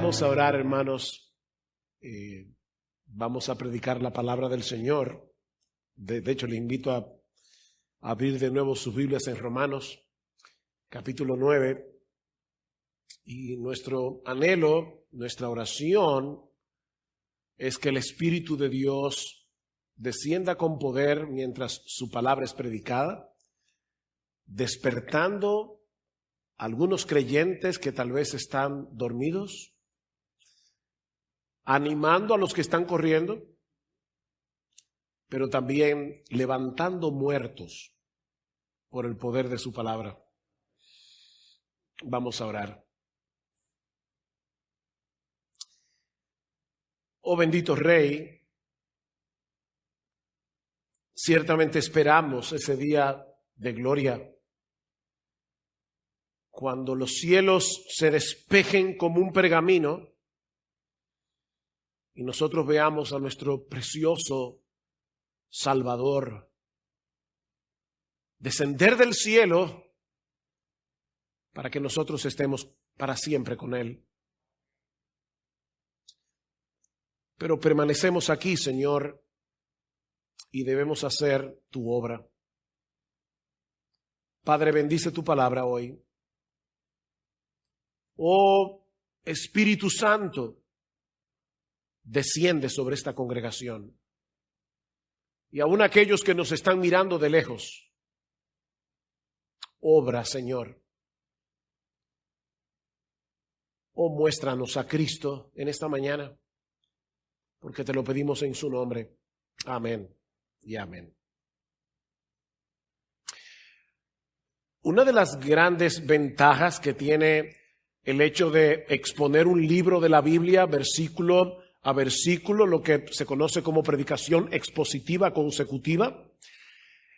Vamos a orar, hermanos. Vamos a predicar la palabra del Señor. De hecho, le invito a abrir de nuevo sus Biblias en Romanos, capítulo 9. Y nuestro anhelo, nuestra oración, es que el Espíritu de Dios descienda con poder mientras su palabra es predicada, despertando algunos creyentes que tal vez están dormidos, animando a los que están corriendo, pero también levantando muertos por el poder de su palabra. Vamos a orar. Oh bendito Rey, ciertamente esperamos ese día de gloria, cuando los cielos se despejen como un pergamino y nosotros veamos a nuestro precioso Salvador descender del cielo para que nosotros estemos para siempre con Él. Pero permanecemos aquí, Señor, y debemos hacer tu obra. Padre, bendice tu palabra hoy. Oh Espíritu Santo, desciende sobre esta congregación. Y aún aquellos que nos están mirando de lejos, obra, Señor. Oh, muéstranos a Cristo en esta mañana, porque te lo pedimos en su nombre. Amén y amén. Una de las grandes ventajas que tiene el hecho de exponer un libro de la Biblia versículo a versículo, lo que se conoce como predicación expositiva consecutiva,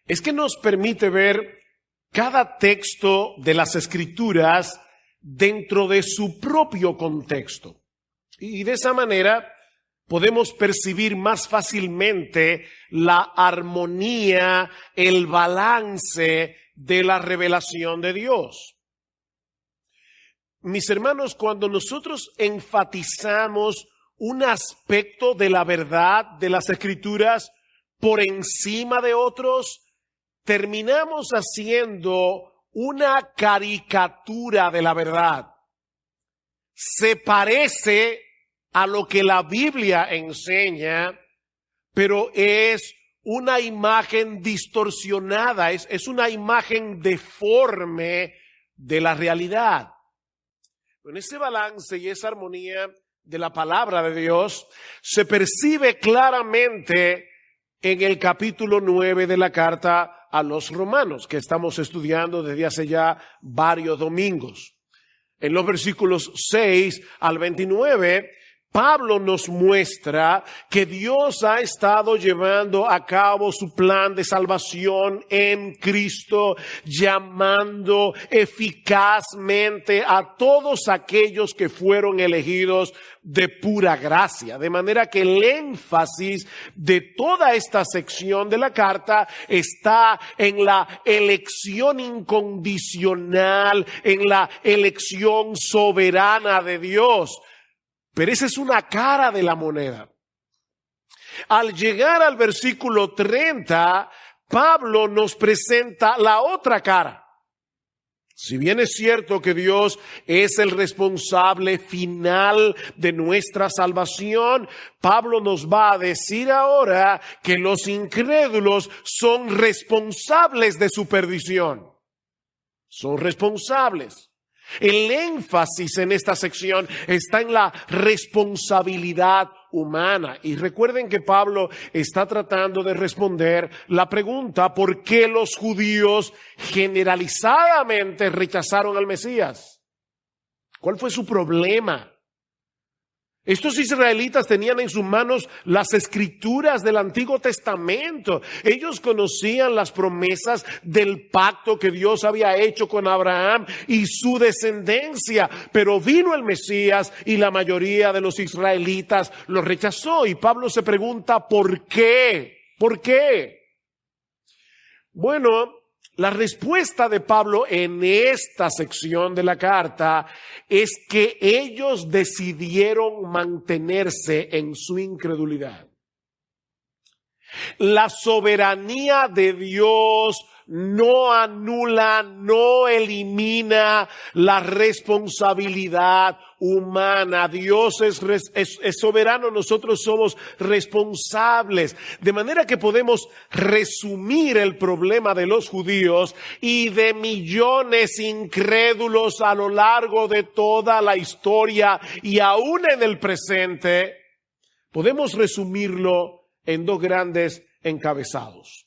es que nos permite ver cada texto de las Escrituras dentro de su propio contexto. Y de esa manera podemos percibir más fácilmente la armonía, el balance de la revelación de Dios. Mis hermanos, cuando nosotros enfatizamos un aspecto de la verdad de las Escrituras por encima de otros, terminamos haciendo una caricatura de la verdad. Se parece a lo que la Biblia enseña, pero es una imagen distorsionada, es una imagen deforme de la realidad. En ese balance y esa armonía de la palabra de Dios se percibe claramente en el capítulo 9 de la carta a los Romanos, que estamos estudiando desde hace ya varios domingos. En los versículos 6 al 29, Pablo nos muestra que Dios ha estado llevando a cabo su plan de salvación en Cristo, llamando eficazmente a todos aquellos que fueron elegidos de pura gracia. De manera que el énfasis de toda esta sección de la carta está en la elección incondicional, en la elección soberana de Dios. Pero esa es una cara de la moneda. Al llegar al versículo 30, Pablo nos presenta la otra cara. Si bien es cierto que Dios es el responsable final de nuestra salvación, Pablo nos va a decir ahora que los incrédulos son responsables de su perdición. Son responsables. El énfasis en esta sección está en la responsabilidad humana. Y recuerden que Pablo está tratando de responder la pregunta: ¿por qué los judíos generalizadamente rechazaron al Mesías? ¿Cuál fue su problema? Estos israelitas tenían en sus manos las escrituras del Antiguo Testamento. Ellos conocían las promesas del pacto que Dios había hecho con Abraham y su descendencia. Pero vino el Mesías y la mayoría de los israelitas lo rechazó. Y Pablo se pregunta, ¿por qué? ¿Por qué? Bueno, La respuesta de Pablo en esta sección de la carta es que ellos decidieron mantenerse en su incredulidad. La soberanía de Dios no anula, no elimina la responsabilidad humana. Dios es soberano, nosotros somos responsables. De manera que podemos resumir el problema de los judíos y de millones incrédulos a lo largo de toda la historia y aún en el presente. Podemos resumirlo en dos grandes encabezados.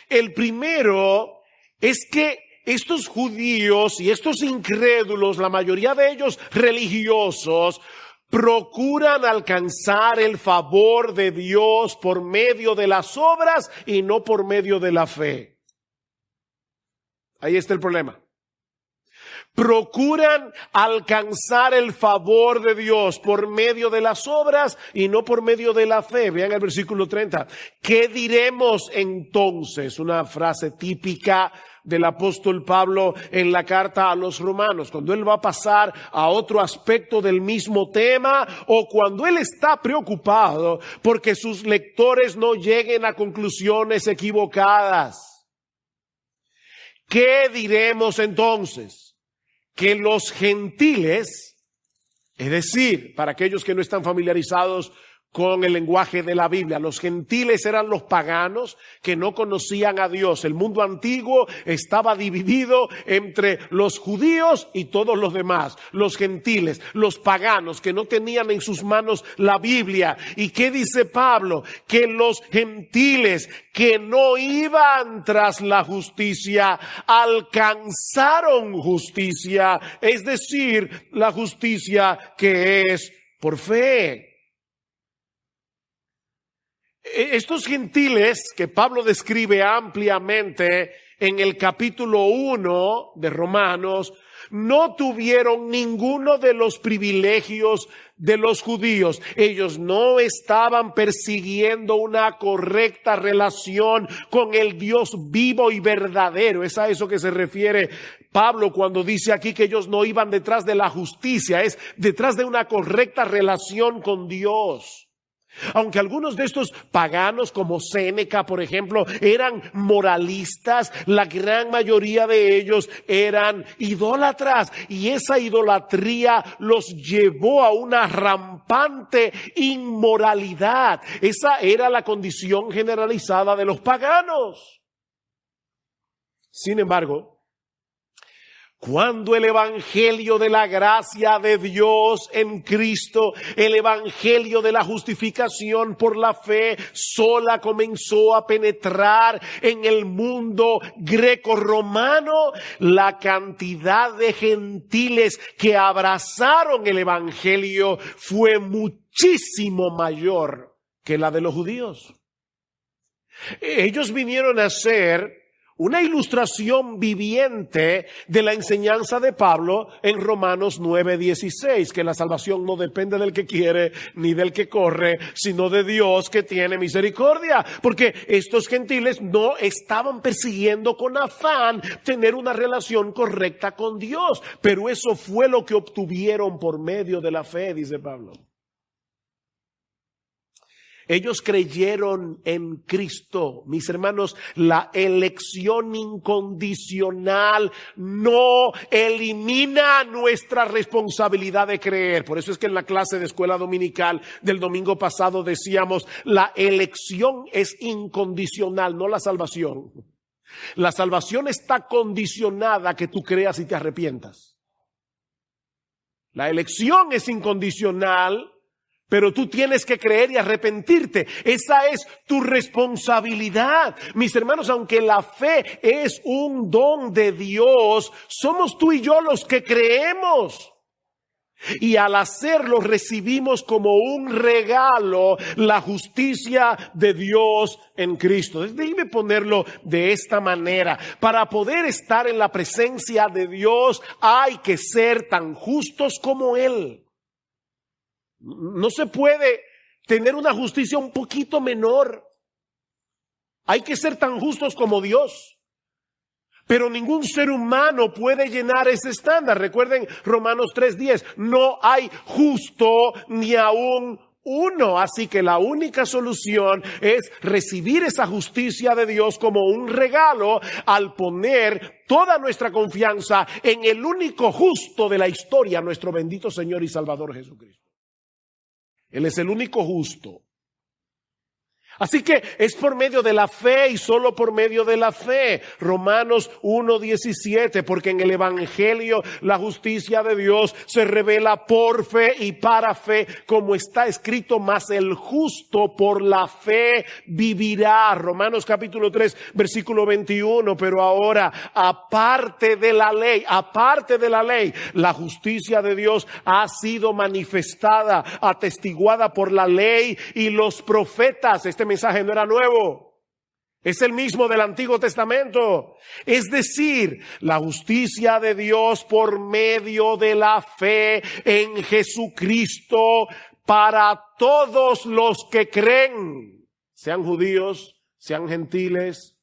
El primero es que estos judíos y estos incrédulos, la mayoría de ellos religiosos, procuran alcanzar el favor de Dios por medio de las obras y no por medio de la fe. Ahí está el problema. Procuran alcanzar el favor de Dios por medio de las obras y no por medio de la fe. Vean el versículo 30. ¿Qué diremos entonces? Una frase típica del apóstol Pablo en la carta a los romanos, cuando él va a pasar a otro aspecto del mismo tema o cuando él está preocupado porque sus lectores no lleguen a conclusiones equivocadas. ¿Qué diremos entonces? Que los gentiles, es decir, para aquellos que no están familiarizados con el lenguaje de la Biblia, los gentiles eran los paganos que no conocían a Dios. El mundo antiguo estaba dividido entre los judíos y todos los demás, los gentiles, los paganos que no tenían en sus manos la Biblia. ¿Y qué dice Pablo? Que los gentiles que no iban tras la justicia alcanzaron justicia, es decir, la justicia que es por fe. Estos gentiles que Pablo describe ampliamente en el capítulo 1 de Romanos no tuvieron ninguno de los privilegios de los judíos. Ellos no estaban persiguiendo una correcta relación con el Dios vivo y verdadero. Es a eso que se refiere Pablo cuando dice aquí que ellos no iban detrás de la justicia, es detrás de una correcta relación con Dios. Aunque algunos de estos paganos como Séneca, por ejemplo, eran moralistas, la gran mayoría de ellos eran idólatras y esa idolatría los llevó a una rampante inmoralidad. Esa era la condición generalizada de los paganos. Sin embargo, cuando el evangelio de la gracia de Dios en Cristo, el evangelio de la justificación por la fe sola comenzó a penetrar en el mundo greco-romano, la cantidad de gentiles que abrazaron el evangelio fue muchísimo mayor que la de los judíos. Ellos vinieron a ser una ilustración viviente de la enseñanza de Pablo en Romanos 9:16, que la salvación no depende del que quiere ni del que corre, sino de Dios que tiene misericordia. Porque estos gentiles no estaban persiguiendo con afán tener una relación correcta con Dios, pero eso fue lo que obtuvieron por medio de la fe, dice Pablo. Ellos creyeron en Cristo. Mis hermanos, la elección incondicional no elimina nuestra responsabilidad de creer. Por eso es que en la clase de escuela dominical del domingo pasado decíamos, la elección es incondicional, no la salvación. La salvación está condicionada a que tú creas y te arrepientas. La elección es incondicional, pero tú tienes que creer y arrepentirte. Esa es tu responsabilidad. Mis hermanos, aunque la fe es un don de Dios, somos tú y yo los que creemos. Y al hacerlo recibimos como un regalo la justicia de Dios en Cristo. Déjeme ponerlo de esta manera. Para poder estar en la presencia de Dios hay que ser tan justos como Él. No se puede tener una justicia un poquito menor. Hay que ser tan justos como Dios. Pero ningún ser humano puede llenar ese estándar. Recuerden Romanos 3:10, no hay justo ni aún uno. Así que la única solución es recibir esa justicia de Dios como un regalo al poner toda nuestra confianza en el único justo de la historia, nuestro bendito Señor y Salvador Jesucristo. Él es el único justo. Así que es por medio de la fe y solo por medio de la fe. Romanos 1:17, porque en el Evangelio la justicia de Dios se revela por fe y para fe, como está escrito, mas el justo por la fe vivirá. Romanos capítulo 3, versículo 21, pero ahora, aparte de la ley, la justicia de Dios ha sido manifestada, atestiguada por la ley y los profetas. Este mensaje no era nuevo, es el mismo del Antiguo Testamento. Es decir, la justicia de Dios por medio de la fe en Jesucristo para todos los que creen, sean judíos, sean gentiles,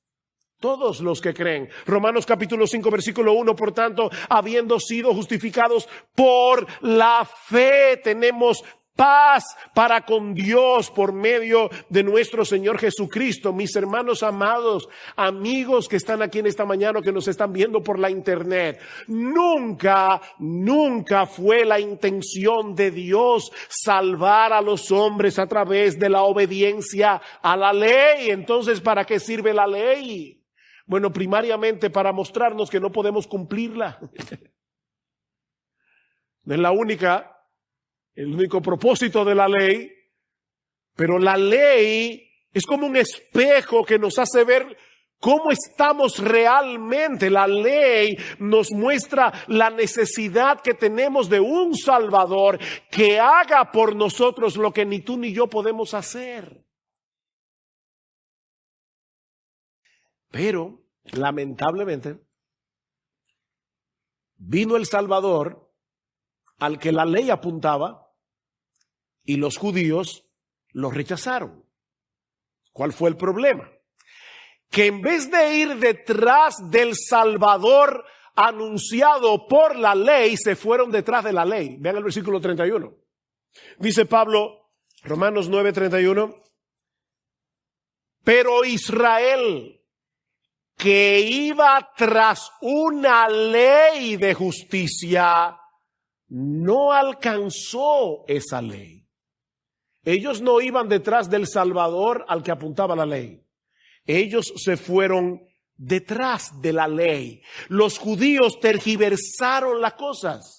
todos los que creen. Romanos capítulo 5, versículo 1, por tanto, habiendo sido justificados por la fe, tenemos paz para con Dios por medio de nuestro Señor Jesucristo. Mis hermanos amados, amigos que están aquí en esta mañana o que nos están viendo por la internet, nunca fue la intención de Dios salvar a los hombres a través de la obediencia a la ley. Entonces, ¿para qué sirve la ley? Bueno, primariamente para mostrarnos que no podemos cumplirla. No es el único propósito de la ley, pero la ley es como un espejo que nos hace ver cómo estamos realmente. La ley nos muestra la necesidad que tenemos de un Salvador que haga por nosotros lo que ni tú ni yo podemos hacer. Pero, lamentablemente, vino el Salvador al que la ley apuntaba y los judíos lo rechazaron. ¿Cuál fue el problema? Que en vez de ir detrás del Salvador anunciado por la ley, se fueron detrás de la ley. Vean el versículo 31. Dice Pablo, Romanos 9:31, pero Israel, que iba tras una ley de justicia, no alcanzó esa ley. Ellos no iban detrás del Salvador al que apuntaba la ley. Ellos se fueron detrás de la ley. Los judíos tergiversaron las cosas,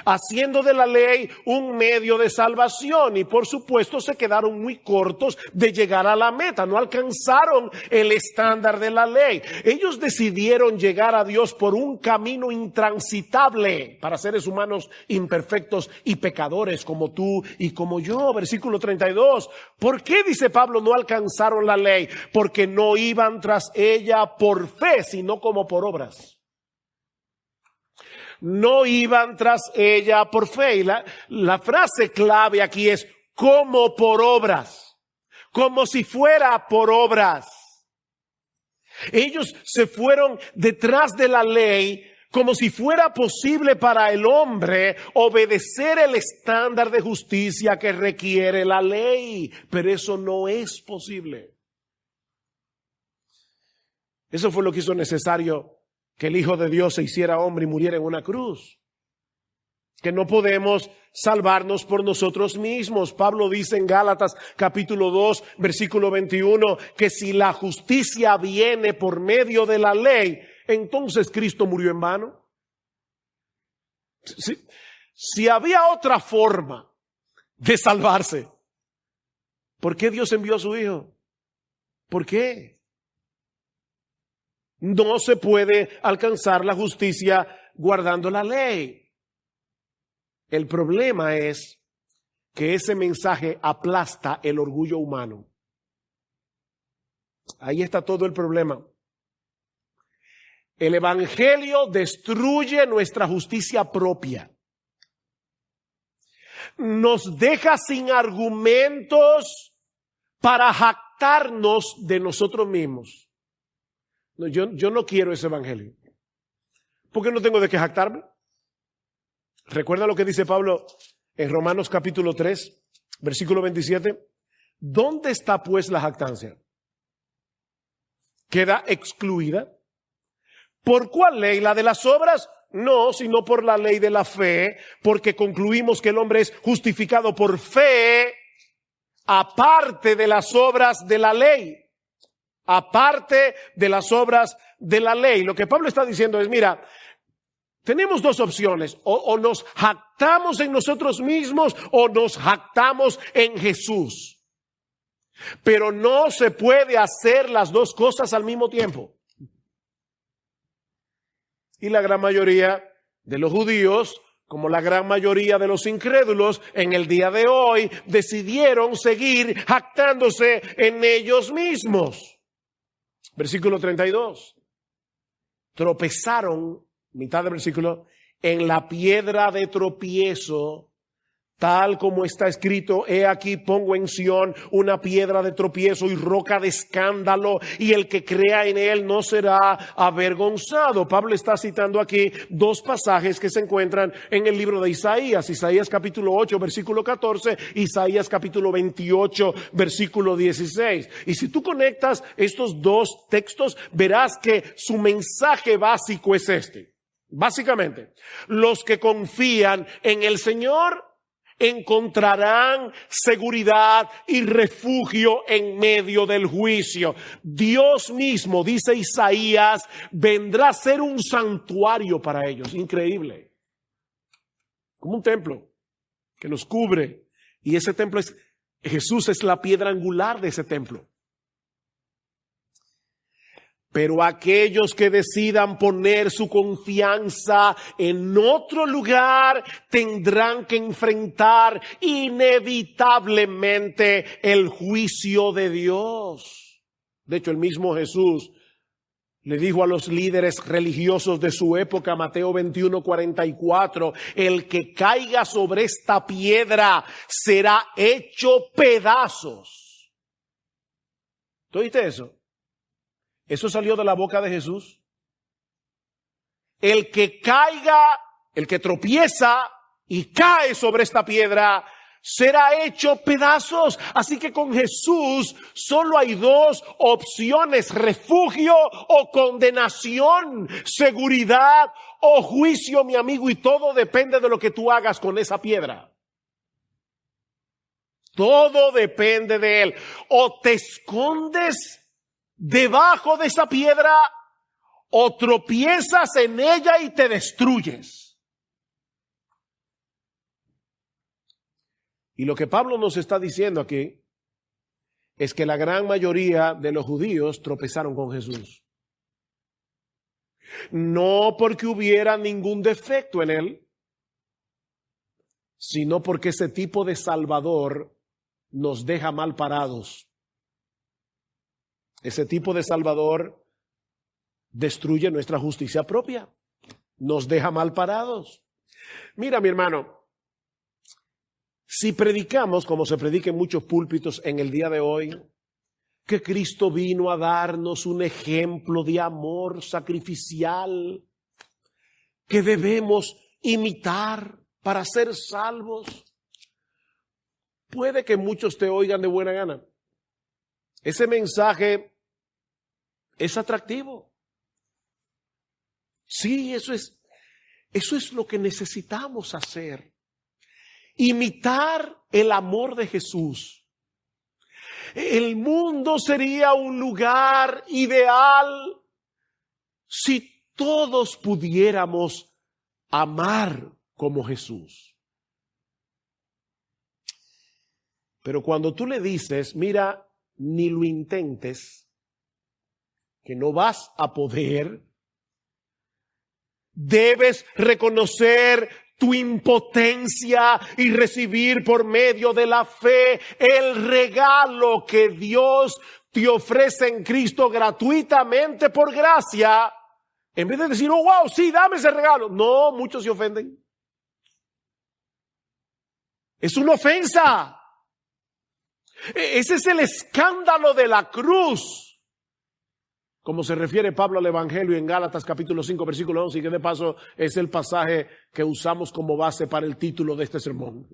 haciendo de la ley un medio de salvación, y por supuesto se quedaron muy cortos de llegar a la meta, no alcanzaron el estándar de la ley. Ellos decidieron llegar a Dios por un camino intransitable para seres humanos imperfectos y pecadores como tú y como yo. Versículo 32. ¿Por qué, dice Pablo, no alcanzaron la ley? Porque no iban tras ella por fe, sino como por obras. No iban tras ella por fe. Y la frase clave aquí es como por obras, como si fuera por obras. Ellos se fueron detrás de la ley como si fuera posible para el hombre obedecer el estándar de justicia que requiere la ley, pero eso no es posible. Eso fue lo que hizo necesario que el Hijo de Dios se hiciera hombre y muriera en una cruz. Que no podemos salvarnos por nosotros mismos. Pablo dice en Gálatas capítulo 2, versículo 21, que si la justicia viene por medio de la ley, entonces Cristo murió en vano. Si había otra forma de salvarse, ¿por qué Dios envió a su Hijo? ¿Por qué? No se puede alcanzar la justicia guardando la ley. El problema es que ese mensaje aplasta el orgullo humano. Ahí está todo el problema. El Evangelio destruye nuestra justicia propia. Nos deja sin argumentos para jactarnos de nosotros mismos. No, yo no quiero ese evangelio. ¿Por qué no tengo de qué jactarme? Recuerda lo que dice Pablo en Romanos capítulo 3, versículo 27. ¿Dónde está pues la jactancia? ¿Queda excluida? ¿Por cuál ley? ¿La de las obras? No, sino por la ley de la fe, porque concluimos que el hombre es justificado por fe, aparte de las obras de la ley. Aparte de las obras de la ley. Lo que Pablo está diciendo es, mira, tenemos dos opciones, o nos jactamos en nosotros mismos o nos jactamos en Jesús. Pero no se puede hacer las dos cosas al mismo tiempo. Y la gran mayoría de los judíos, como la gran mayoría de los incrédulos, en el día de hoy decidieron seguir jactándose en ellos mismos. Versículo 32. Tropezaron, mitad del versículo, en la piedra de tropiezo, tal como está escrito: he aquí pongo en Sión una piedra de tropiezo y roca de escándalo, y el que crea en él no será avergonzado. Pablo está citando aquí dos pasajes que se encuentran en el libro de Isaías. Isaías capítulo 8, versículo 14, Isaías capítulo 28, versículo 16. Y si tú conectas estos dos textos, verás que su mensaje básico es este. Básicamente, los que confían en el Señor encontrarán seguridad y refugio en medio del juicio. Dios mismo, dice Isaías, vendrá a ser un santuario para ellos. Increíble. Como un templo que nos cubre. Y ese templo es, Jesús es la piedra angular de ese templo. Pero aquellos que decidan poner su confianza en otro lugar tendrán que enfrentar inevitablemente el juicio de Dios. De hecho, el mismo Jesús le dijo a los líderes religiosos de su época, Mateo 21:44, el que caiga sobre esta piedra será hecho pedazos. ¿Tú oíste eso? Eso salió de la boca de Jesús. El que caiga, el que tropieza y cae sobre esta piedra, será hecho pedazos. Así que con Jesús solo hay dos opciones: refugio o condenación, seguridad o juicio, mi amigo, y todo depende de lo que tú hagas con esa piedra. Todo depende de él. O te escondes debajo de esa piedra, o tropiezas en ella y te destruyes. Y lo que Pablo nos está diciendo aquí es que la gran mayoría de los judíos tropezaron con Jesús. No porque hubiera ningún defecto en él, sino porque ese tipo de Salvador nos deja mal parados. Ese tipo de Salvador destruye nuestra justicia propia. Nos deja mal parados. Mira, mi hermano, si predicamos, como se predica en muchos púlpitos en el día de hoy, que Cristo vino a darnos un ejemplo de amor sacrificial que debemos imitar para ser salvos, puede que muchos te oigan de buena gana. Ese mensaje es atractivo. Sí, eso es lo que necesitamos hacer. Imitar el amor de Jesús. El mundo sería un lugar ideal si todos pudiéramos amar como Jesús. Pero cuando tú le dices, mira, ni lo intentes, que no vas a poder, debes reconocer tu impotencia y recibir por medio de la fe el regalo que Dios te ofrece en Cristo gratuitamente por gracia. En vez de decir, oh, wow, sí, dame ese regalo. No, muchos se ofenden. Es una ofensa. Ese es el escándalo de la cruz. como se refiere Pablo al Evangelio en Gálatas capítulo 5, versículo 11, y que de paso es el pasaje que usamos como base para el título de este sermón.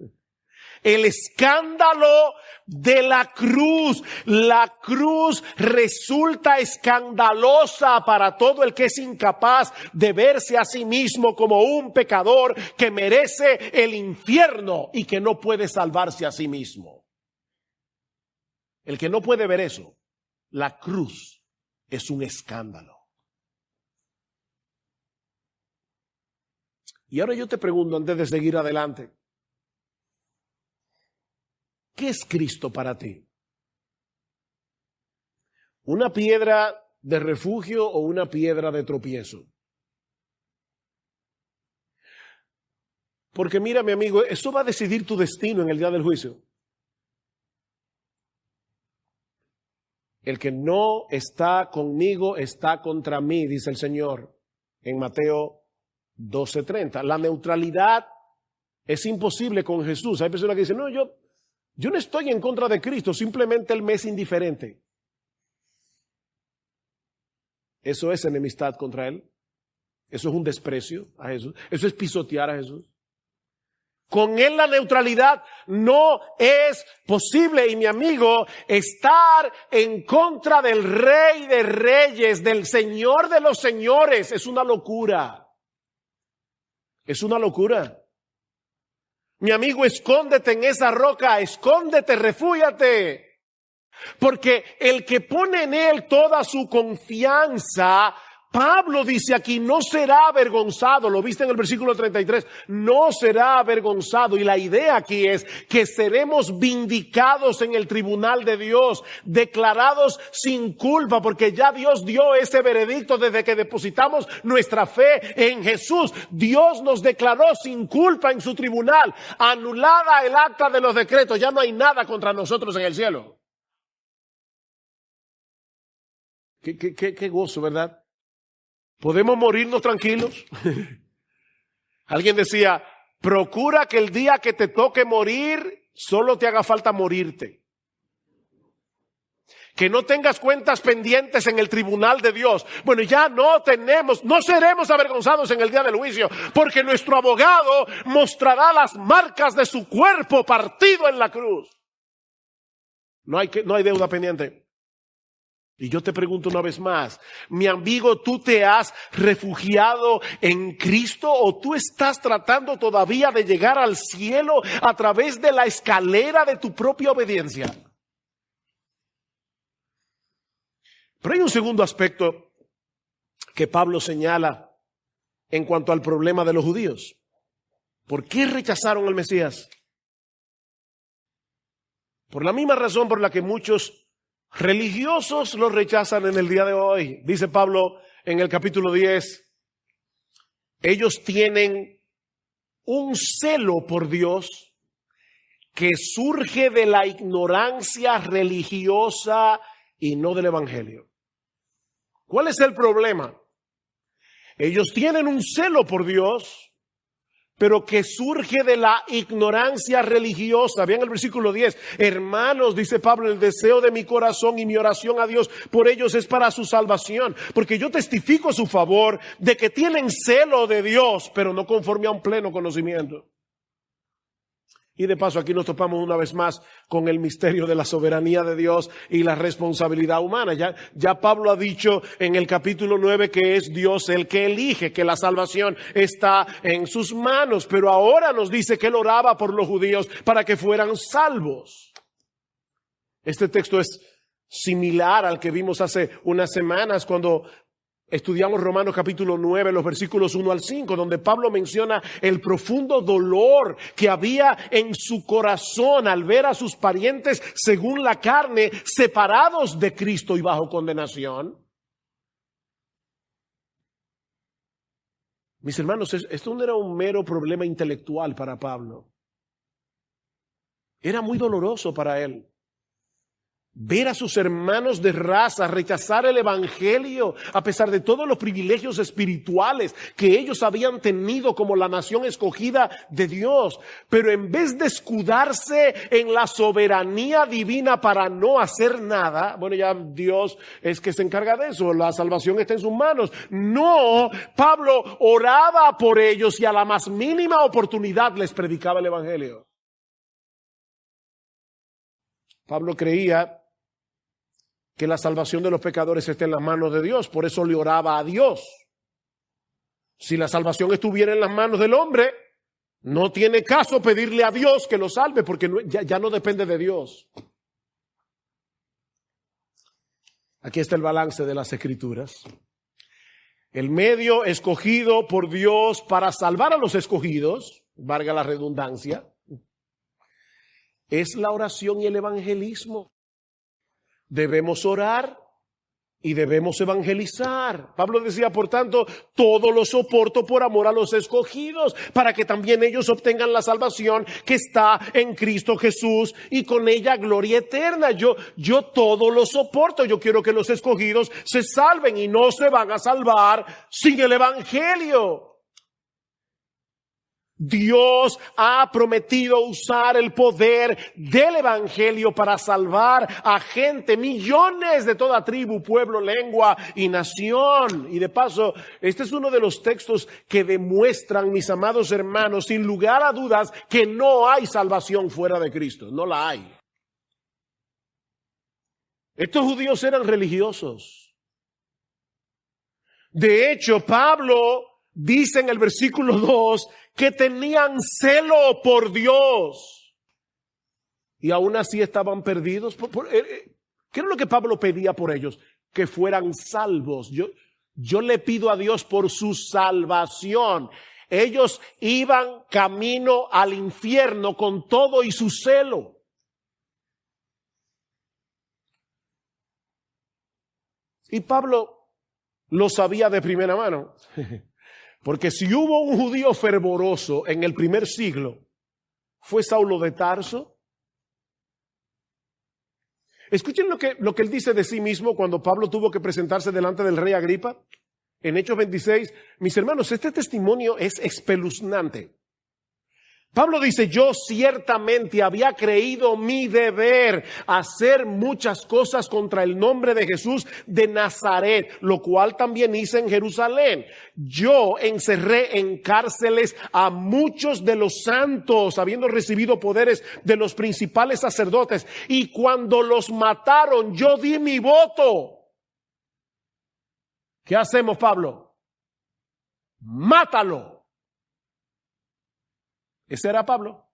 El escándalo de la cruz. La cruz resulta escandalosa para todo el que es incapaz de verse a sí mismo como un pecador que merece el infierno y que no puede salvarse a sí mismo. El que no puede ver eso, la cruz es un escándalo. Y ahora yo te pregunto, antes de seguir adelante, ¿qué es Cristo para ti? ¿Una piedra de refugio o una piedra de tropiezo? Porque mira, mi amigo, eso va a decidir tu destino en el día del juicio. El que no está conmigo está contra mí, dice el Señor en Mateo 12:30. La neutralidad es imposible con Jesús. Hay personas que dicen, no, yo no estoy en contra de Cristo, simplemente Él me es indiferente. Eso es enemistad contra Él. Eso es un desprecio a Jesús. Eso es pisotear a Jesús. Con Él la neutralidad no es posible. Y mi amigo, estar en contra del Rey de Reyes, del Señor de los Señores, es una locura. Es una locura. Mi amigo, escóndete en esa roca, escóndete, refúgiate. Porque el que pone en Él toda su confianza, Pablo dice aquí, no será avergonzado. Lo viste en el versículo 33. No será avergonzado. Y la idea aquí es que seremos vindicados en el tribunal de Dios, declarados sin culpa, porque ya Dios dio ese veredicto desde que depositamos nuestra fe en Jesús. Dios nos declaró sin culpa en su tribunal. Anulada el acta de los decretos. Ya no hay nada contra nosotros en el cielo. Qué gozo, ¿verdad? ¿Podemos morirnos tranquilos? Alguien decía, procura que el día que te toque morir, solo te haga falta morirte. Que no tengas cuentas pendientes en el tribunal de Dios. Bueno, ya no seremos avergonzados en el día del juicio, porque nuestro abogado mostrará las marcas de su cuerpo partido en la cruz. No hay deuda pendiente. Y yo te pregunto una vez más, mi amigo, ¿tú te has refugiado en Cristo o tú estás tratando todavía de llegar al cielo a través de la escalera de tu propia obediencia? Pero hay un segundo aspecto que Pablo señala en cuanto al problema de los judíos. ¿Por qué rechazaron al Mesías? Por la misma razón por la que muchos religiosos lo rechazan en el día de hoy. Dice Pablo en el capítulo 10, ellos tienen un celo por Dios que surge de la ignorancia religiosa y no del evangelio. ¿Cuál es el problema? Ellos tienen un celo por Dios, pero que surge de la ignorancia religiosa. Vean el versículo 10. Hermanos, dice Pablo, el deseo de mi corazón y mi oración a Dios por ellos es para su salvación. Porque yo testifico a su favor de que tienen celo de Dios, pero no conforme a un pleno conocimiento. Y de paso aquí nos topamos una vez más con el misterio de la soberanía de Dios y la responsabilidad humana. Ya Pablo ha dicho en el capítulo 9 que es Dios el que elige, que la salvación está en sus manos. Pero ahora nos dice que él oraba por los judíos para que fueran salvos. Este texto es similar al que vimos hace unas semanas cuando estudiamos Romanos capítulo 9, los versículos 1 al 5, donde Pablo menciona el profundo dolor que había en su corazón al ver a sus parientes según la carne separados de Cristo y bajo condenación. Mis hermanos, esto no era un mero problema intelectual para Pablo. Era muy doloroso para él. ver a sus hermanos de raza rechazar el evangelio a pesar de todos los privilegios espirituales que ellos habían tenido como la nación escogida de Dios. Pero en vez de escudarse en la soberanía divina para no hacer nada, bueno, ya Dios es que se encarga de eso, la salvación está en sus manos. No, Pablo oraba por ellos y a la más mínima oportunidad les predicaba el evangelio. Pablo creía que la salvación de los pecadores está en las manos de Dios, por eso le oraba a Dios. Si la salvación estuviera en las manos del hombre, no tiene caso pedirle a Dios que lo salve, porque ya no depende de Dios. Aquí está el balance de las Escrituras. El medio escogido por Dios para salvar a los escogidos, valga la redundancia, es la oración y el evangelismo. Debemos orar y debemos evangelizar. Pablo decía, por tanto, todo lo soporto por amor a los escogidos, para que también ellos obtengan la salvación que está en Cristo Jesús y con ella gloria eterna. Yo todo lo soporto. Yo quiero que los escogidos se salven y no se van a salvar sin el evangelio. Dios ha prometido usar el poder del evangelio para salvar a gente, millones de toda tribu, pueblo, lengua y nación. Y de paso, este es uno de los textos que demuestran, mis amados hermanos, sin lugar a dudas, que no hay salvación fuera de Cristo. No la hay. Estos judíos eran religiosos. De hecho, Pablo dice en el versículo 2 que tenían celo por Dios y aún así estaban perdidos. ¿Qué era lo que Pablo pedía por ellos? Que fueran salvos. Yo le pido a Dios por su salvación. Ellos iban camino al infierno con todo y su celo. Y Pablo lo sabía de primera mano. Porque si hubo un judío fervoroso en el primer siglo, fue Saulo de Tarso. Escuchen lo que él dice de sí mismo cuando Pablo tuvo que presentarse delante del rey Agripa. En Hechos 26, mis hermanos, este testimonio es espeluznante. Pablo dice, yo ciertamente había creído mi deber hacer muchas cosas contra el nombre de Jesús de Nazaret, lo cual también hice en Jerusalén. Yo encerré en cárceles a muchos de los santos, habiendo recibido poderes de los principales sacerdotes, y cuando los mataron, yo di mi voto. ¿Qué hacemos, Pablo? Mátalo. Ese era Pablo.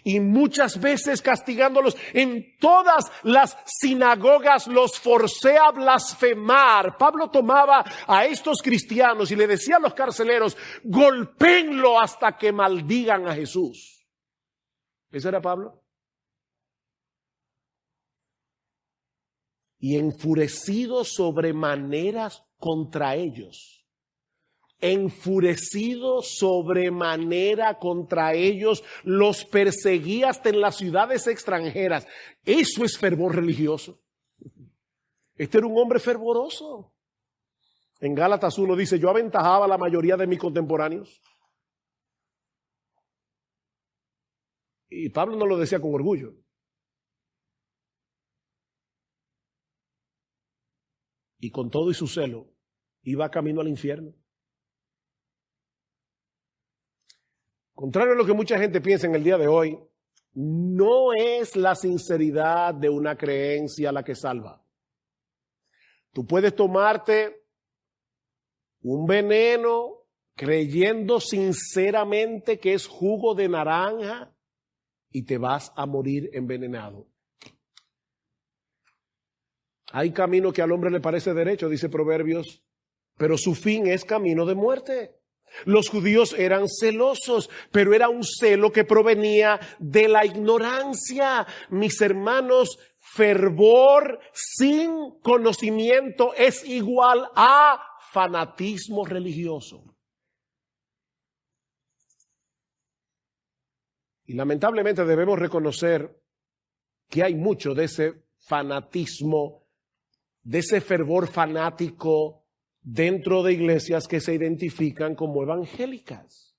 Y muchas veces castigándolos en todas las sinagogas los forcé a blasfemar. Pablo tomaba a estos cristianos y le decía a los carceleros, golpéenlo hasta que maldigan a Jesús. ¿Ese era Pablo? Y enfurecido sobremaneras contra ellos. Enfurecido sobremanera contra ellos, los perseguía hasta en las ciudades extranjeras. Eso es fervor religioso. Este era un hombre fervoroso. En Gálatas 1 dice, yo aventajaba a la mayoría de mis contemporáneos. Y Pablo no lo decía con orgullo. Y con todo y su celo, iba camino al infierno. Contrario a lo que mucha gente piensa en el día de hoy, no es la sinceridad de una creencia la que salva. Tú puedes tomarte un veneno creyendo sinceramente que es jugo de naranja y te vas a morir envenenado. Hay camino que al hombre le parece derecho, dice Proverbios, pero su fin es camino de muerte. Los judíos eran celosos, pero era un celo que provenía de la ignorancia. Mis hermanos, fervor sin conocimiento es igual a fanatismo religioso. Y lamentablemente debemos reconocer que hay mucho de ese fanatismo, de ese fervor fanático dentro de iglesias que se identifican como evangélicas.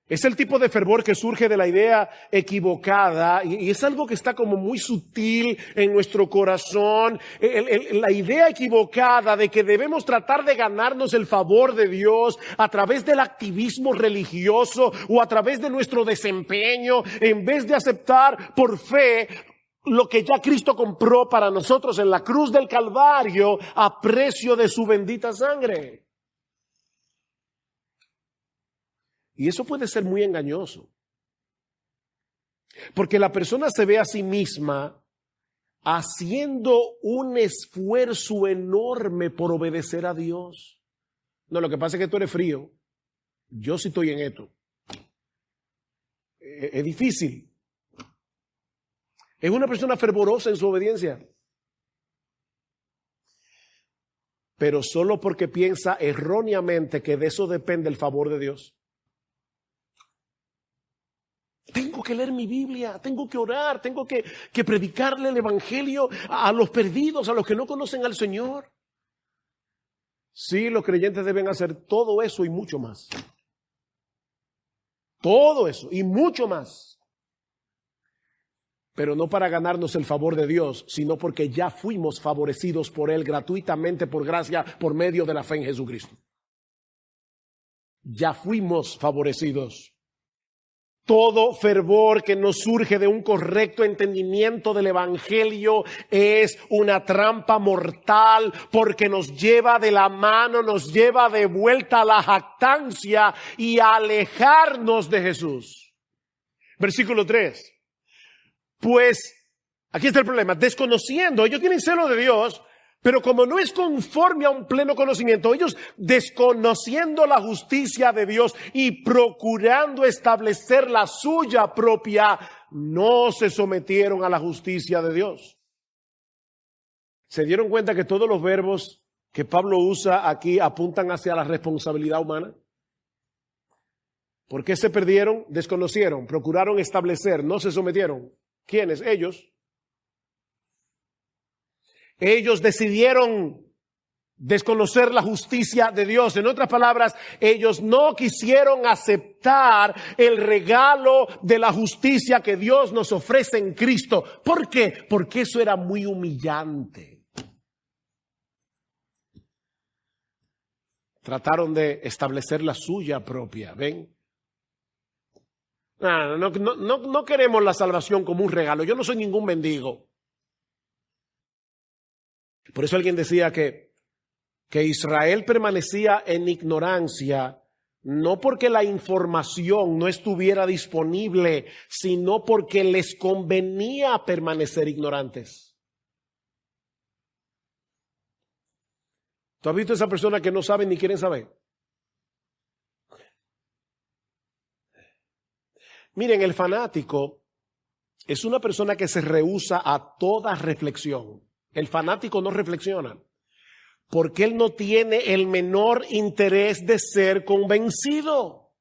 Es el tipo de fervor que surge de la idea equivocada y es algo que está como muy sutil en nuestro corazón. La idea equivocada de que debemos tratar de ganarnos el favor de Dios a través del activismo religioso o a través de nuestro desempeño, en vez de aceptar por fe lo que ya Cristo compró para nosotros en la cruz del Calvario a precio de su bendita sangre. Y eso puede ser muy engañoso. Porque la persona se ve a sí misma haciendo un esfuerzo enorme por obedecer a Dios. No, lo que pasa es que tú eres frío. Yo sí estoy en esto. Es difícil. Es una persona fervorosa en su obediencia. Pero solo porque piensa erróneamente que de eso depende el favor de Dios. Tengo que leer mi Biblia, tengo que orar, tengo que predicarle el evangelio a los perdidos, a los que no conocen al Señor. Sí, los creyentes deben hacer todo eso y mucho más. Todo eso y mucho más. Pero no para ganarnos el favor de Dios, sino porque ya fuimos favorecidos por Él gratuitamente por gracia, por medio de la fe en Jesucristo. Ya fuimos favorecidos. Todo fervor que nos surge de un correcto entendimiento del evangelio es una trampa mortal porque nos lleva de la mano, nos lleva de vuelta a la jactancia y a alejarnos de Jesús. Versículo 3. Pues, aquí está el problema, desconociendo, ellos tienen celo de Dios, pero como no es conforme a un pleno conocimiento, ellos desconociendo la justicia de Dios y procurando establecer la suya propia, no se sometieron a la justicia de Dios. ¿Se dieron cuenta que todos los verbos que Pablo usa aquí apuntan hacia la responsabilidad humana? ¿Por qué se perdieron? Desconocieron, procuraron establecer, no se sometieron. ¿Quiénes? Ellos. Ellos decidieron desconocer la justicia de Dios. En otras palabras, ellos no quisieron aceptar el regalo de la justicia que Dios nos ofrece en Cristo. ¿Por qué? Porque eso era muy humillante. Trataron de establecer la suya propia, ¿ven? No queremos la salvación como un regalo. Yo no soy ningún mendigo. Por eso alguien decía que Israel permanecía en ignorancia, no porque la información no estuviera disponible, sino porque les convenía permanecer ignorantes. ¿Tú has visto esa persona que no saben ni quieren saber? Miren, el fanático es una persona que se rehúsa a toda reflexión. El fanático no reflexiona porque él no tiene el menor interés de ser convencido.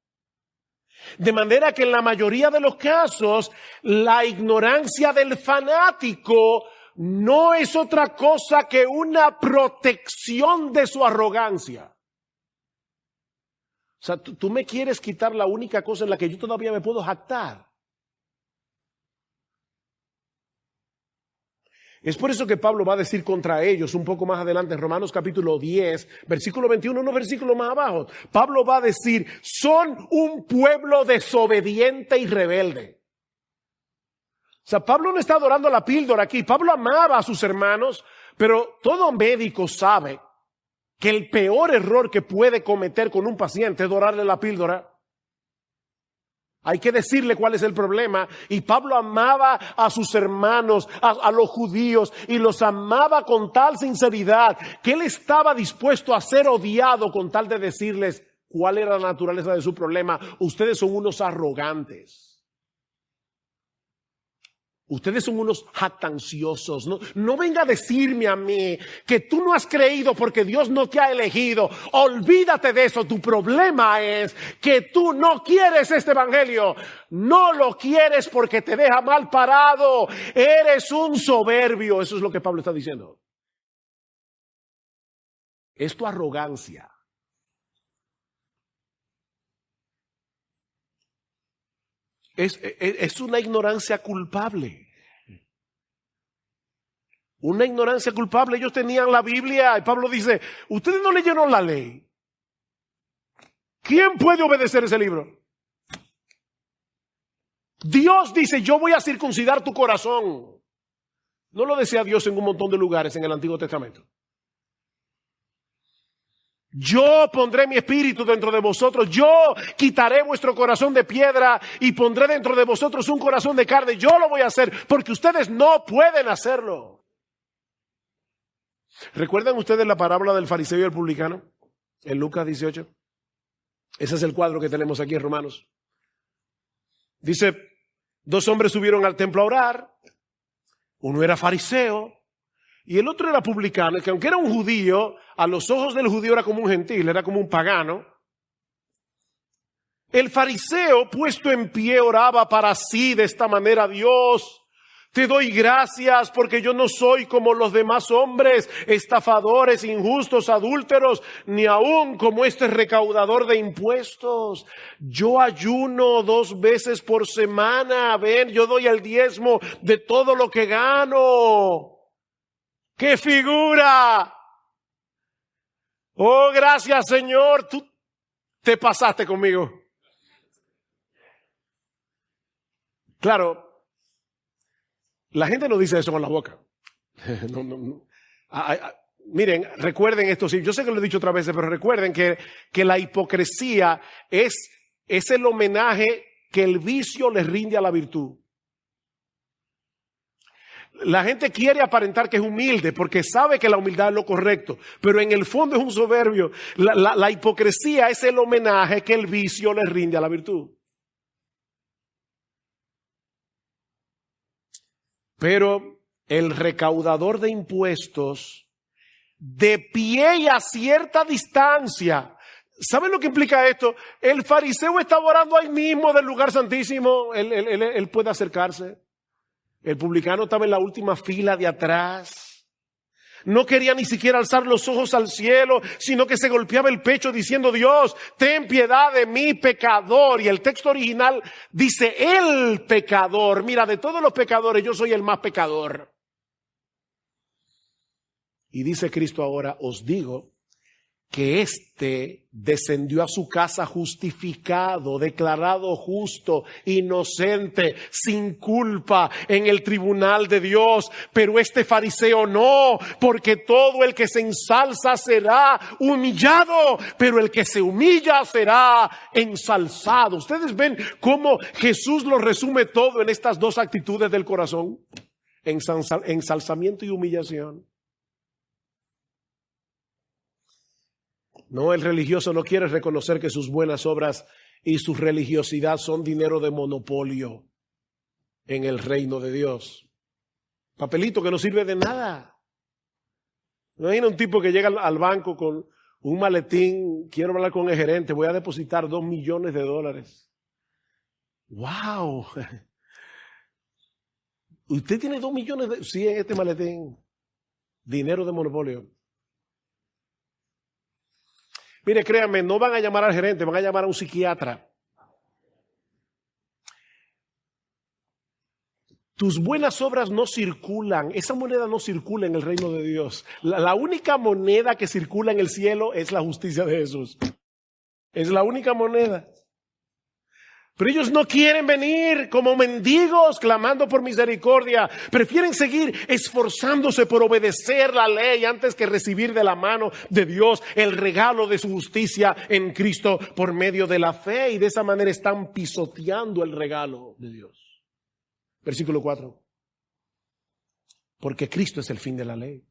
De manera que en la mayoría de los casos, la ignorancia del fanático no es otra cosa que una protección de su arrogancia. O sea, tú me quieres quitar la única cosa en la que yo todavía me puedo jactar. Es por eso que Pablo va a decir contra ellos un poco más adelante en Romanos capítulo 10, versículo 21, unos versículos más abajo. Pablo va a decir, son un pueblo desobediente y rebelde. O sea, Pablo no está adorando la píldora aquí. Pablo amaba a sus hermanos, pero todo médico sabe que el peor error que puede cometer con un paciente es dorarle la píldora. Hay que decirle cuál es el problema. Y Pablo amaba a sus hermanos, a los judíos, y los amaba con tal sinceridad que él estaba dispuesto a ser odiado con tal de decirles cuál era la naturaleza de su problema. Ustedes son unos arrogantes. Ustedes son unos jactanciosos. No venga a decirme a mí que tú no has creído porque Dios no te ha elegido. Olvídate de eso. Tu problema es que tú no quieres este evangelio. No lo quieres porque te deja mal parado. Eres un soberbio. Eso es lo que Pablo está diciendo. Es tu arrogancia. Es una ignorancia culpable. Una ignorancia culpable. Ellos tenían la Biblia y Pablo dice, ustedes no leyeron la ley. ¿Quién puede obedecer ese libro? Dios dice, yo voy a circuncidar tu corazón. No lo decía Dios en un montón de lugares en el Antiguo Testamento. Yo pondré mi espíritu dentro de vosotros, yo quitaré vuestro corazón de piedra y pondré dentro de vosotros un corazón de carne. Yo lo voy a hacer porque ustedes no pueden hacerlo. ¿Recuerdan ustedes la parábola del fariseo y el publicano en Lucas 18? Ese es el cuadro que tenemos aquí en Romanos. Dice, 2 hombres subieron al templo a orar, uno era fariseo y el otro era publicano, que aunque era un judío, a los ojos del judío era como un gentil, era como un pagano. El fariseo, puesto en pie, oraba para sí de esta manera: Dios, te doy gracias porque yo no soy como los demás hombres, estafadores, injustos, adúlteros, ni aún como este recaudador de impuestos. Yo ayuno 2 veces por semana, ven, yo doy el diezmo de todo lo que gano. ¡Qué figura! Oh, gracias, Señor, tú te pasaste conmigo. Claro, la gente no dice eso con la boca. No. Miren, recuerden esto, sí, yo sé que lo he dicho otras veces, pero recuerden que la hipocresía es el homenaje que el vicio le rinde a la virtud. La gente quiere aparentar que es humilde porque sabe que la humildad es lo correcto, pero en el fondo es un soberbio. La hipocresía es el homenaje que el vicio le rinde a la virtud. Pero el recaudador de impuestos, de pie y a cierta distancia, ¿saben lo que implica esto? El fariseo estaba orando ahí mismo del lugar santísimo, él puede acercarse. El publicano estaba en la última fila de atrás. No quería ni siquiera alzar los ojos al cielo, sino que se golpeaba el pecho diciendo: Dios, ten piedad de mí, pecador. Y el texto original dice: el pecador. Mira, de todos los pecadores yo soy el más pecador. Y dice Cristo ahora: os digo que éste descendió a su casa justificado, declarado justo, inocente, sin culpa en el tribunal de Dios. Pero este fariseo no, porque todo el que se ensalza será humillado, pero el que se humilla será ensalzado. Ustedes ven cómo Jesús lo resume todo en estas 2 actitudes del corazón: ensalzamiento y humillación. No, el religioso no quiere reconocer que sus buenas obras y su religiosidad son dinero de monopolio en el reino de Dios. Papelito que no sirve de nada. Imagina un tipo que llega al banco con un maletín: quiero hablar con el gerente, voy a depositar $2 millones. ¡Wow! ¿Usted tiene 2 millones? Sí, en este maletín. Dinero de monopolio. Mire, créanme, no van a llamar al gerente, van a llamar a un psiquiatra. Tus buenas obras no circulan, esa moneda no circula en el reino de Dios. La única moneda que circula en el cielo es la justicia de Jesús. Es la única moneda. Pero ellos no quieren venir como mendigos clamando por misericordia. Prefieren seguir esforzándose por obedecer la ley antes que recibir de la mano de Dios el regalo de su justicia en Cristo por medio de la fe. Y de esa manera están pisoteando el regalo de Dios. Versículo 4. Porque Cristo es el fin de la ley,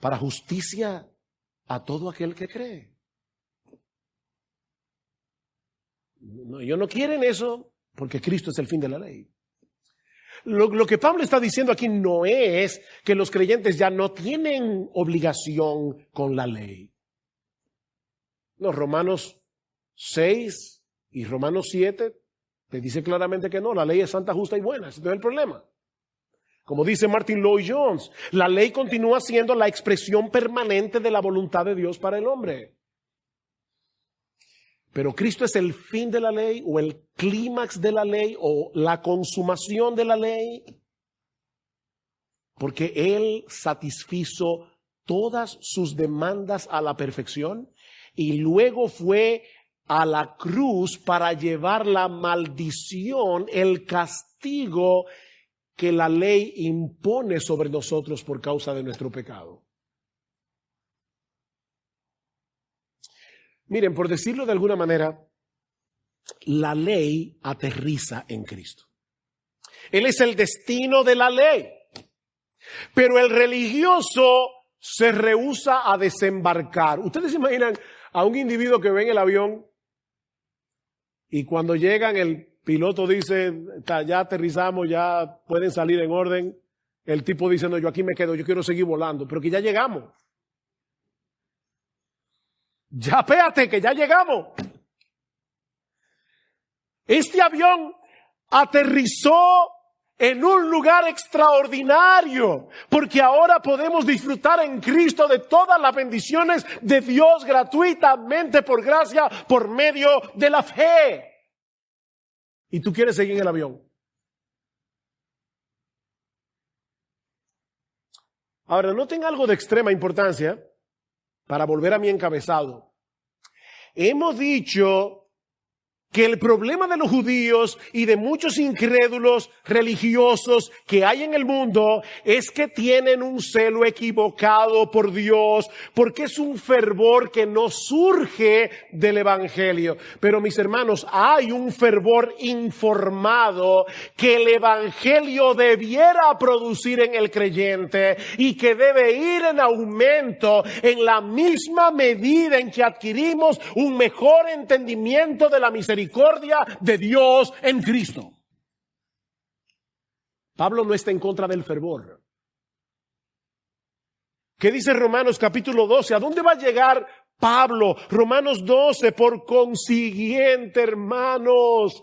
para justicia a todo aquel que cree. No, ellos no quieren eso porque Cristo es el fin de la ley. Lo que Pablo está diciendo aquí no es que los creyentes ya no tienen obligación con la ley. No, Romanos 6 y Romanos 7 te dice claramente que no, la ley es santa, justa y buena, ese no es el problema. Como dice Martin Lloyd-Jones, la ley continúa siendo la expresión permanente de la voluntad de Dios para el hombre. Pero Cristo es el fin de la ley o el clímax de la ley o la consumación de la ley, porque Él satisfizo todas sus demandas a la perfección y luego fue a la cruz para llevar la maldición, el castigo que la ley impone sobre nosotros por causa de nuestro pecado. Miren, por decirlo de alguna manera, la ley aterriza en Cristo. Él es el destino de la ley. Pero el religioso se rehúsa a desembarcar. Ustedes se imaginan a un individuo que ve en el avión y cuando llegan el piloto dice, ya aterrizamos, ya pueden salir en orden. El tipo dice, no, yo aquí me quedo, yo quiero seguir volando, pero que ya llegamos. Ya espérate, que ya llegamos. Este avión aterrizó en un lugar extraordinario, porque ahora podemos disfrutar en Cristo de todas las bendiciones de Dios gratuitamente por gracia, por medio de la fe. Y tú quieres seguir en el avión. Ahora, noten algo de extrema importancia para volver a mi encabezado. Hemos dicho que el problema de los judíos y de muchos incrédulos religiosos que hay en el mundo es que tienen un celo equivocado por Dios, porque es un fervor que no surge del evangelio. Pero mis hermanos, hay un fervor informado que el evangelio debiera producir en el creyente y que debe ir en aumento en la misma medida en que adquirimos un mejor entendimiento de la misericordia de Dios en Cristo. Pablo no está en contra del fervor. ¿Qué dice Romanos capítulo 12? ¿A dónde va a llegar Pablo? Romanos 12, por consiguiente, hermanos,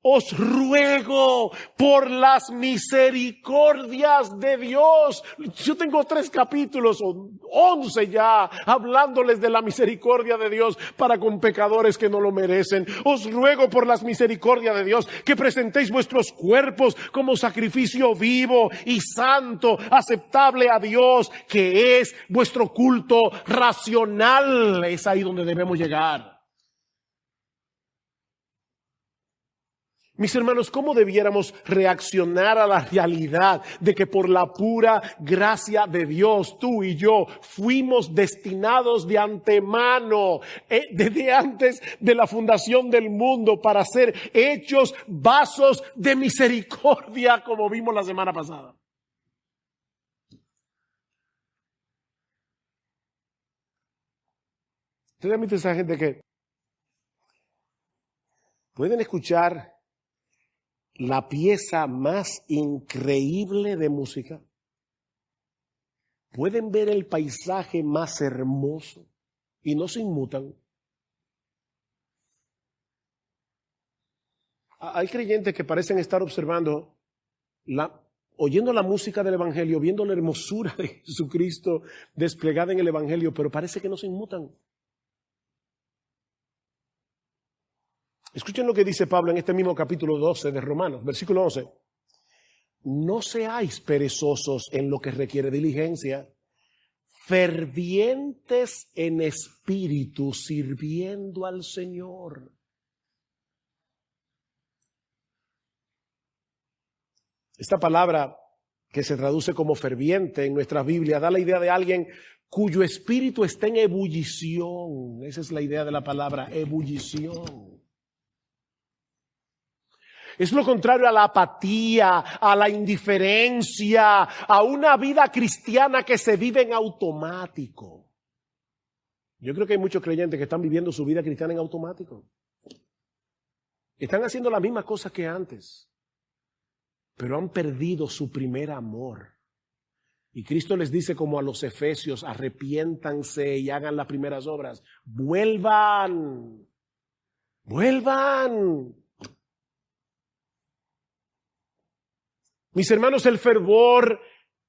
os ruego por las misericordias de Dios. Yo tengo 3 capítulos o 11 ya hablándoles de la misericordia de Dios para con pecadores que no lo merecen. Os ruego por las misericordias de Dios que presentéis vuestros cuerpos como sacrificio vivo y santo, aceptable a Dios, que es vuestro culto racional. Es ahí donde debemos llegar. Mis hermanos, ¿cómo debiéramos reaccionar a la realidad de que por la pura gracia de Dios, tú y yo fuimos destinados de antemano, desde antes de la fundación del mundo, para ser hechos vasos de misericordia, como vimos la semana pasada? Ustedes admiten a esa gente que pueden escuchar la pieza más increíble de música, pueden ver el paisaje más hermoso y no se inmutan. Hay creyentes que parecen estar observando, oyendo la música del evangelio, viendo la hermosura de Jesucristo desplegada en el evangelio, pero parece que no se inmutan. Escuchen lo que dice Pablo en este mismo capítulo 12 de Romanos, versículo 11. No seáis perezosos en lo que requiere diligencia, fervientes en espíritu, sirviendo al Señor. Esta palabra que se traduce como ferviente en nuestra Biblia da la idea de alguien cuyo espíritu está en ebullición. Esa es la idea de la palabra, ebullición. Es lo contrario a la apatía, a la indiferencia, a una vida cristiana que se vive en automático. Yo creo que hay muchos creyentes que están viviendo su vida cristiana en automático. Están haciendo las mismas cosas que antes. pero han perdido su primer amor. Y Cristo les dice como a los efesios, arrepiéntanse y hagan las primeras obras. Vuelvan. Mis hermanos, el fervor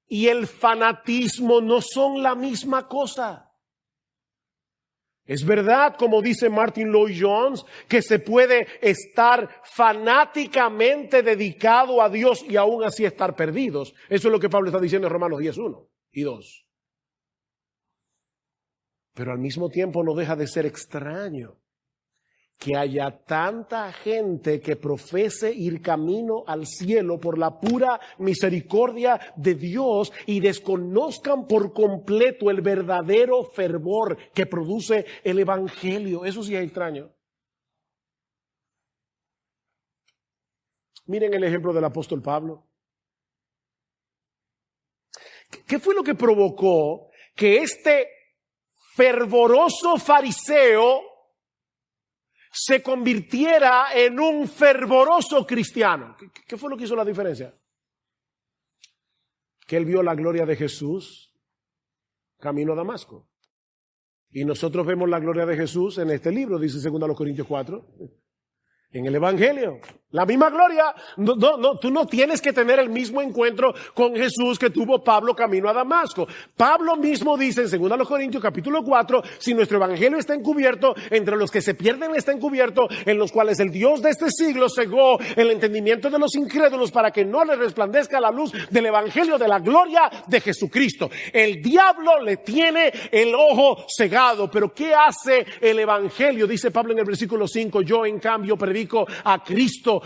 y el fanatismo no son la misma cosa. Es verdad, como dice Martin Lloyd-Jones, que se puede estar fanáticamente dedicado a Dios y aún así estar perdidos. Eso es lo que Pablo está diciendo en Romanos 10:1 y 2. Pero al mismo tiempo no deja de ser extraño que haya tanta gente que profese ir camino al cielo por la pura misericordia de Dios y desconozcan por completo el verdadero fervor que produce el evangelio. Eso sí es extraño. Miren el ejemplo del apóstol Pablo. ¿Qué fue lo que provocó que este fervoroso fariseo se convirtiera en un fervoroso cristiano? ¿Qué fue lo que hizo la diferencia? Que él vio la gloria de Jesús camino a Damasco. Y nosotros vemos la gloria de Jesús en este libro, dice 2 Corintios 4. En el evangelio, la misma gloria. Tú no tienes que tener el mismo encuentro con Jesús que tuvo Pablo camino a Damasco. Pablo mismo dice en 2 Corintios capítulo 4, si nuestro evangelio está encubierto, entre los que se pierden está encubierto, en los cuales el Dios de este siglo cegó el entendimiento de los incrédulos para que no les resplandezca la luz del evangelio de la gloria de Jesucristo. El diablo le tiene el ojo cegado, pero ¿qué hace el evangelio? Dice Pablo en el versículo 5, yo en cambio predico a Cristo.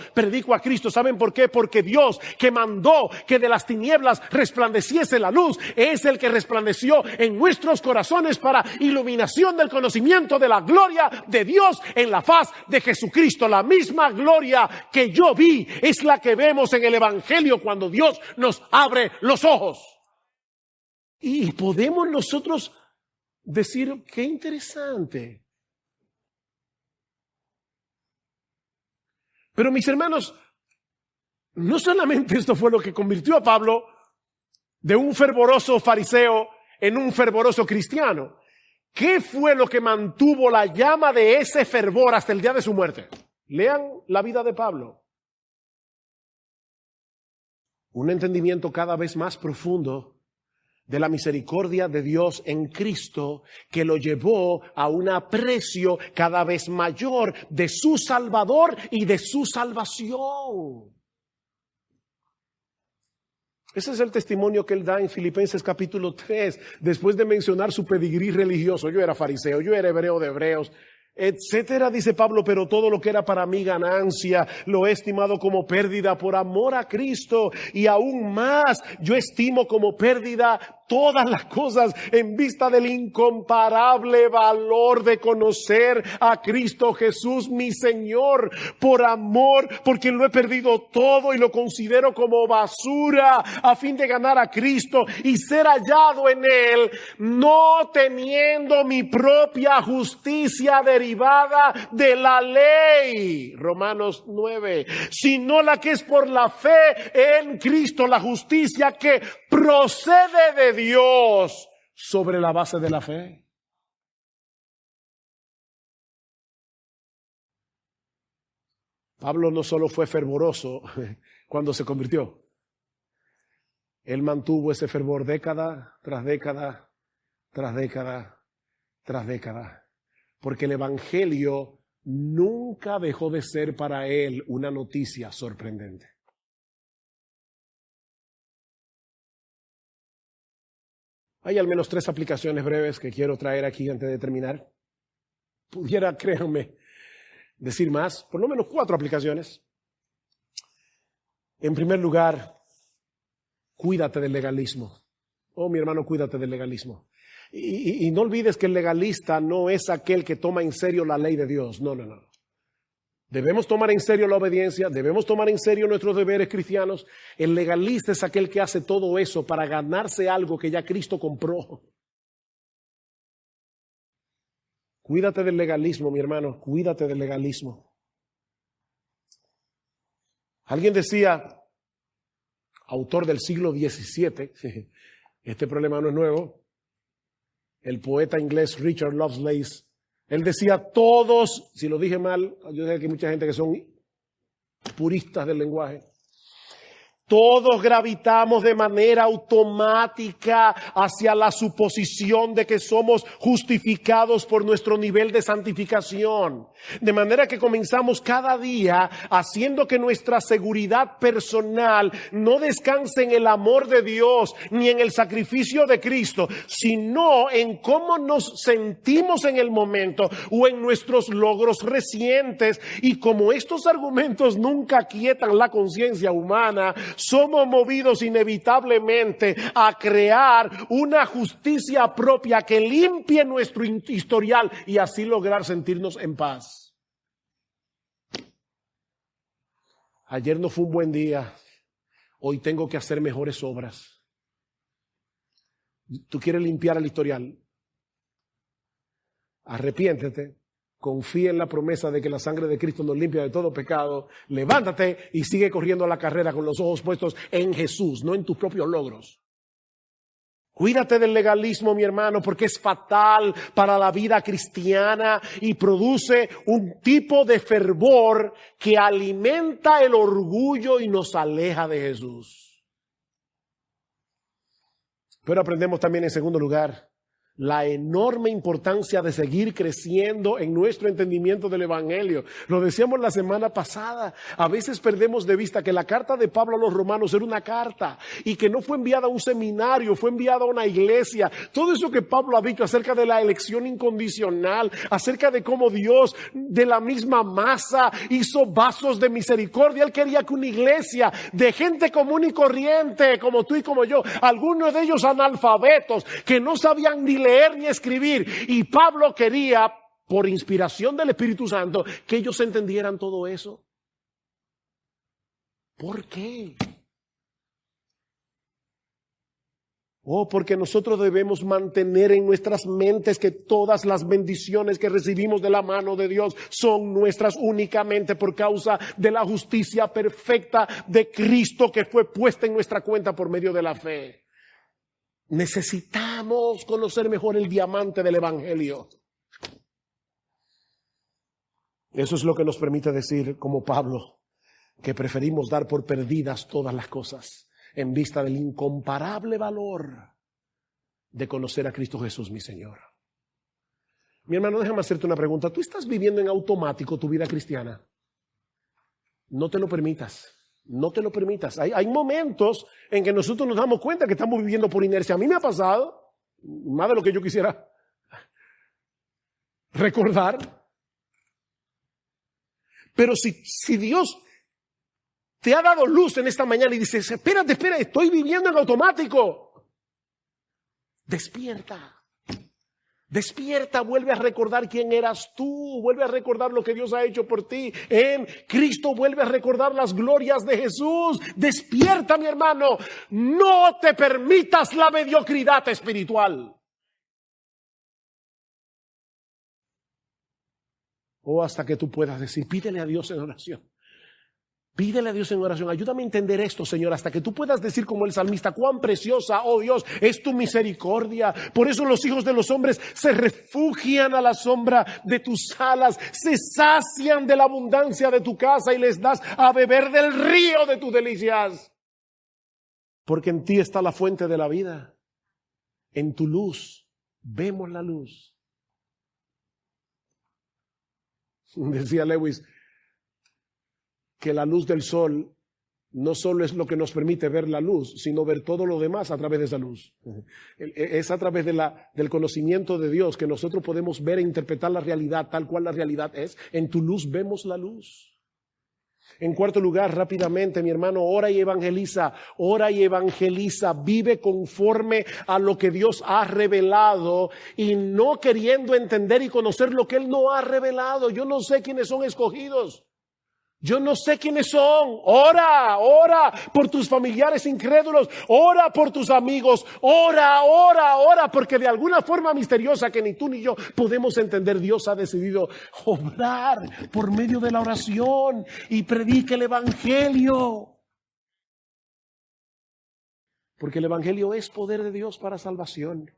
¿Saben por qué? Porque Dios, que mandó que de las tinieblas resplandeciese la luz, es el que resplandeció en nuestros corazones para iluminación del conocimiento de la gloria de Dios en la faz de Jesucristo. La misma gloria que yo vi es la que vemos en el evangelio cuando Dios nos abre los ojos. Y podemos nosotros decir, qué interesante. Pero mis hermanos, no solamente esto fue lo que convirtió a Pablo de un fervoroso fariseo en un fervoroso cristiano. ¿Qué fue lo que mantuvo la llama de ese fervor hasta el día de su muerte? Lean la vida de Pablo. Un entendimiento cada vez más profundo de la misericordia de Dios en Cristo, que lo llevó a un aprecio cada vez mayor de su Salvador y de su salvación. Ese es el testimonio que él da en Filipenses capítulo 3, después de mencionar su pedigrí religioso. Yo era fariseo, yo era hebreo de hebreos, etcétera, dice Pablo, pero todo lo que era para mí ganancia lo he estimado como pérdida por amor a Cristo, y aún más yo estimo como pérdida todas las cosas en vista del incomparable valor de conocer a Cristo Jesús mi Señor. Por amor, porque lo he perdido todo y lo considero como basura a fin de ganar a Cristo y ser hallado en Él, no teniendo mi propia justicia derivada de la ley, Romanos 9, sino la que es por la fe en Cristo, la justicia que procede de Dios sobre la base de la fe. Pablo no solo fue fervoroso cuando se convirtió, él mantuvo ese fervor década tras década, tras década, tras década, porque el evangelio nunca dejó de ser para él una noticia sorprendente. Hay al menos 3 aplicaciones breves que quiero traer aquí antes de terminar. Pudiera, créanme, decir más, por lo menos 4 aplicaciones. En primer lugar, cuídate del legalismo. Oh, mi hermano, cuídate del legalismo. Y no olvides que el legalista no es aquel que toma en serio la ley de Dios. No. Debemos tomar en serio la obediencia, debemos tomar en serio nuestros deberes cristianos. El legalista es aquel que hace todo eso para ganarse algo que ya Cristo compró. Cuídate del legalismo, mi hermano, cuídate del legalismo. Alguien decía, autor del siglo XVII, este problema no es nuevo, el poeta inglés Richard Lovelace, él decía todos, si lo dije mal, yo sé que hay mucha gente que son puristas del lenguaje, todos gravitamos de manera automática hacia la suposición de que somos justificados por nuestro nivel de santificación. De manera que comenzamos cada día haciendo que nuestra seguridad personal no descanse en el amor de Dios ni en el sacrificio de Cristo, sino en cómo nos sentimos en el momento o en nuestros logros recientes. Y como estos argumentos nunca quietan la conciencia humana, somos movidos inevitablemente a crear una justicia propia que limpie nuestro historial y así lograr sentirnos en paz. Ayer no fue un buen día, hoy tengo que hacer mejores obras. ¿Tú quieres limpiar el historial? Arrepiéntete. Confía en la promesa de que la sangre de Cristo nos limpia de todo pecado. Levántate y sigue corriendo la carrera con los ojos puestos en Jesús, no en tus propios logros. Cuídate del legalismo, mi hermano, porque es fatal para la vida cristiana y produce un tipo de fervor que alimenta el orgullo y nos aleja de Jesús. Pero aprendemos también en segundo lugar la enorme importancia de seguir creciendo en nuestro entendimiento del Evangelio. Lo decíamos la semana pasada. A veces perdemos de vista que la carta de Pablo a los romanos era una carta y que no fue enviada a un seminario, fue enviada a una iglesia. Todo eso que Pablo ha dicho acerca de la elección incondicional, acerca de cómo Dios de la misma masa hizo vasos de misericordia. Él quería que una iglesia de gente común y corriente como tú y como yo, algunos de ellos analfabetos que no sabían ni leer ni escribir, y Pablo quería, por inspiración del Espíritu Santo, que ellos entendieran todo eso. ¿Por qué? Porque nosotros debemos mantener en nuestras mentes que todas las bendiciones que recibimos de la mano de Dios son nuestras únicamente por causa de la justicia perfecta de Cristo que fue puesta en nuestra cuenta por medio de la fe. Necesitamos conocer mejor el diamante del Evangelio. Eso es lo que nos permite decir, como Pablo, que preferimos dar por perdidas todas las cosas en vista del incomparable valor de conocer a Cristo Jesús, mi Señor. Mi hermano, déjame hacerte una pregunta. ¿Tú estás viviendo en automático tu vida cristiana? No te lo permitas. No te lo permitas. Hay momentos en que nosotros nos damos cuenta que estamos viviendo por inercia. A mí me ha pasado, más de lo que yo quisiera recordar. Pero si Dios te ha dado luz en esta mañana y dices, espera, estoy viviendo en automático. Despierta. Despierta, vuelve a recordar quién eras tú, vuelve a recordar lo que Dios ha hecho por ti en Cristo, vuelve a recordar las glorias de Jesús. Despierta, mi hermano, no te permitas la mediocridad espiritual. Hasta que tú puedas decir, pídele a Dios en oración. Pídele a Dios en oración, ayúdame a entender esto, Señor, hasta que tú puedas decir como el salmista, cuán preciosa, oh Dios, es tu misericordia. Por eso los hijos de los hombres se refugian a la sombra de tus alas, se sacian de la abundancia de tu casa y les das a beber del río de tus delicias. Porque en ti está la fuente de la vida. En tu luz vemos la luz. Decía Lewis que la luz del sol no solo es lo que nos permite ver la luz, sino ver todo lo demás a través de esa luz. Es a través del conocimiento de Dios que nosotros podemos ver e interpretar la realidad tal cual la realidad es. En tu luz vemos la luz. En cuarto lugar, rápidamente, mi hermano, ora y evangeliza, vive conforme a lo que Dios ha revelado y no queriendo entender y conocer lo que Él no ha revelado. Yo no sé quiénes son escogidos. Yo no sé quiénes son. Ora por tus familiares incrédulos. Ora por tus amigos. Ora, porque de alguna forma misteriosa que ni tú ni yo podemos entender, Dios ha decidido obrar por medio de la oración y predica el Evangelio. Porque el Evangelio es poder de Dios para salvación.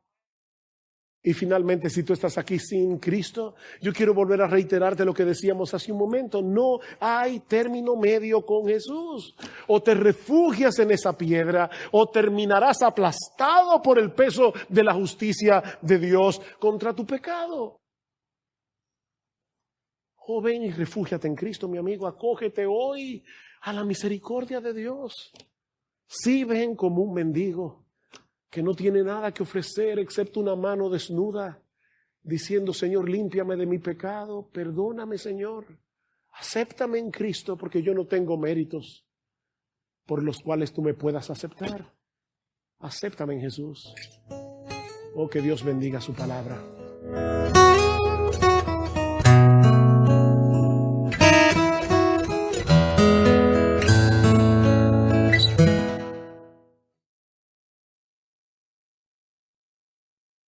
Y finalmente, si tú estás aquí sin Cristo, yo quiero volver a reiterarte lo que decíamos hace un momento. No hay término medio con Jesús. O te refugias en esa piedra, o terminarás aplastado por el peso de la justicia de Dios contra tu pecado. Oh, ven y refúgiate en Cristo, mi amigo. Acógete hoy a la misericordia de Dios. Sí, ven como un mendigo que no tiene nada que ofrecer excepto una mano desnuda, diciendo, Señor, límpiame de mi pecado, perdóname, Señor, acéptame en Cristo, porque yo no tengo méritos por los cuales tú me puedas aceptar. Acéptame en Jesús. Oh, que Dios bendiga su palabra.